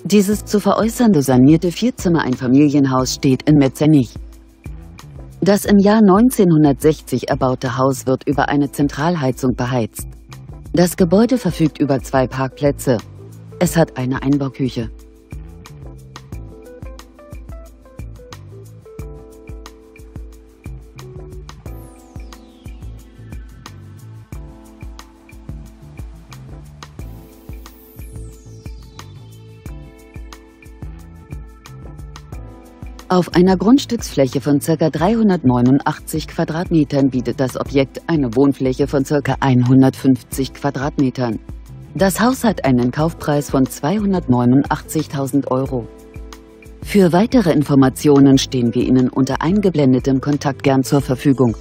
Dieses zu veräußernde sanierte Vierzimmer-Einfamilienhaus steht in Metzenich. Das im Jahr 1960 erbaute Haus wird über eine Zentralheizung beheizt. Das Gebäude verfügt über 2 Parkplätze. Es hat eine Einbauküche. Auf einer Grundstücksfläche von ca. 389 Quadratmetern bietet das Objekt eine Wohnfläche von ca. 150 Quadratmetern. Das Haus hat einen Kaufpreis von 289.000 €. Für weitere Informationen stehen wir Ihnen unter eingeblendetem Kontakt gern zur Verfügung.